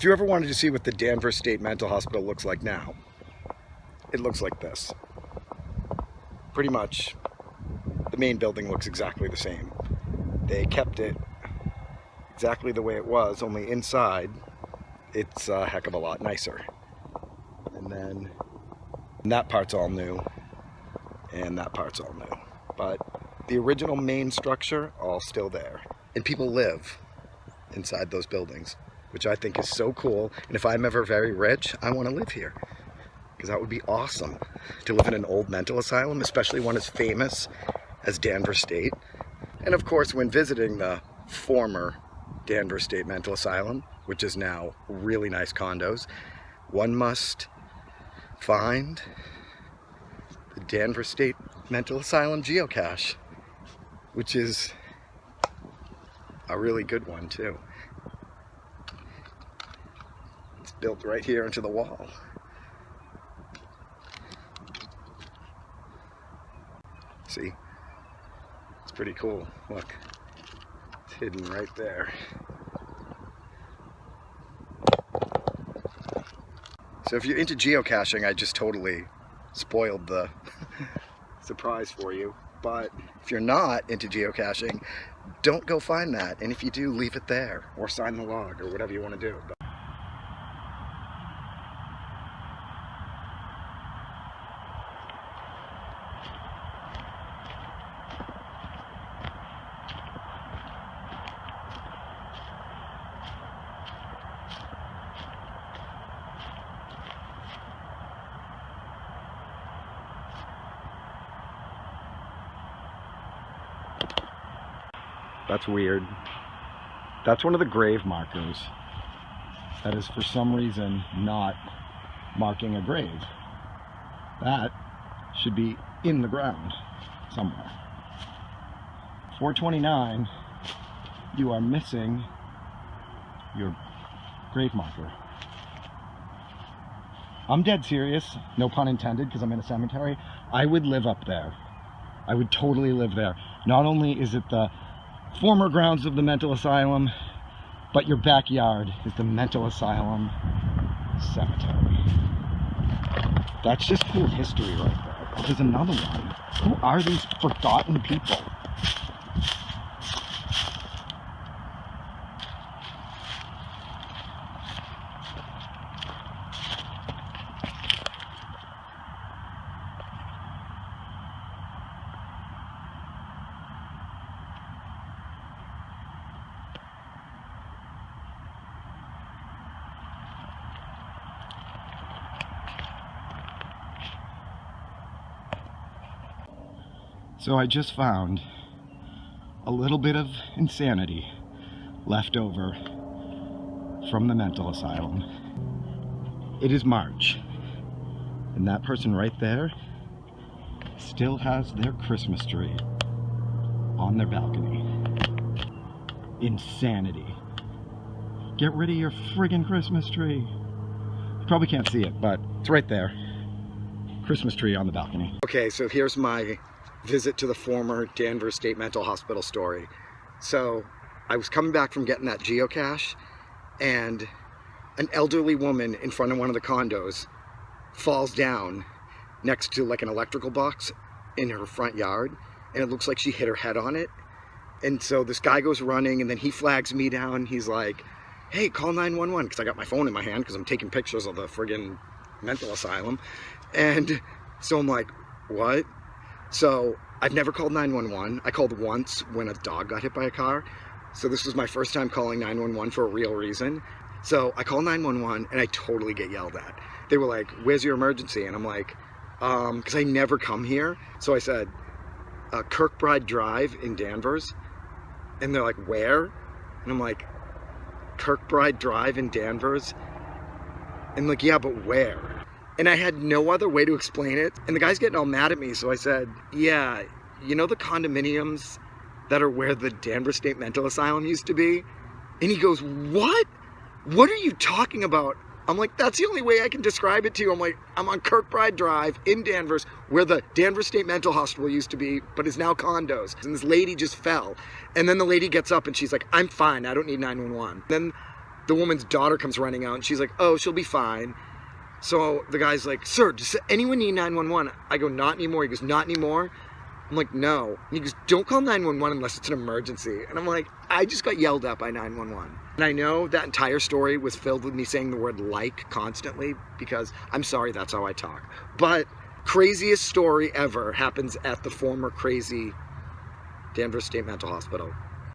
If you ever wanted to see what the Danvers State Mental Hospital looks like now, it looks like this. Pretty much, the main building looks exactly the same. They kept it exactly the way it was, only inside, it's a heck of a lot nicer. And then that part's all new, and that part's all new. But the original main structure, all still there. And people live inside those buildings, which I think is so cool. And if I'm ever very rich, I want to live here, because that would be awesome to live in an old mental asylum, especially one as famous as Danvers State. And of course, when visiting the former Danvers State Mental Asylum, which is now really nice condos, one must find the Danvers State Mental Asylum geocache, which is a really good one too. It's built right here into the wall. See? It's pretty cool. Look, it's hidden right there. So if you're into geocaching, I just totally spoiled the surprise for you. But if you're not into geocaching, don't go find that. And if you do, leave it there or sign the log or whatever you want to do. That's weird. That's one of the grave markers. That is for some reason not marking a grave. That should be in the ground somewhere. 429, you are missing your grave marker. I'm dead serious, no pun intended, because I'm in a cemetery. I would live up there. I would totally live there. Not only is it the former grounds of the mental asylum, but your backyard is the mental asylum cemetery. That's just cool history right there. There's another one. Who are these forgotten people? So I just found a little bit of insanity left over from the mental asylum. It is March, and that person right there still has their Christmas tree on their balcony. Insanity. Get rid of your friggin' Christmas tree. You probably can't see it, but it's right there. Christmas tree on the balcony. Okay, so here's my visit to the former Danvers State Mental Hospital story. So I was coming back from getting that geocache, and an elderly woman in front of one of the condos falls down next to like an electrical box in her front yard, and it looks like she hit her head on it. And so this guy goes running, and then he flags me down. He's like, hey, call 911, because I got my phone in my hand because I'm taking pictures of the friggin' mental asylum. And so I'm like, what? So I've never called 911. I called once when a dog got hit by a car. So this was my first time calling 911 for a real reason. So I call 911 and I totally get yelled at. They were like, where's your emergency? And I'm like, because I never come here. So I said, Kirkbride Drive in Danvers. And they're like, where? And I'm like, Kirkbride Drive in Danvers. And like, yeah, but where? And I had no other way to explain it. And the guy's getting all mad at me. So I said, yeah, you know the condominiums that are where the Danvers State Mental Asylum used to be? And he goes, what? What are you talking about? I'm like, that's the only way I can describe it to you. I'm like, I'm on Kirkbride Drive in Danvers, where the Danvers State Mental Hospital used to be, but is now condos. And this lady just fell. And then the lady gets up and she's like, I'm fine, I don't need 911. Then the woman's daughter comes running out and she's like, oh, she'll be fine. So the guy's like, sir, does anyone need 911? I go, not anymore. He goes, not anymore? I'm like, no. And he goes, don't call 911 unless it's an emergency. And I'm like, I just got yelled at by 911. And I know that entire story was filled with me saying the word like constantly because I'm sorry, that's how I talk. But craziest story ever happens at the former crazy Danvers State Mental Hospital.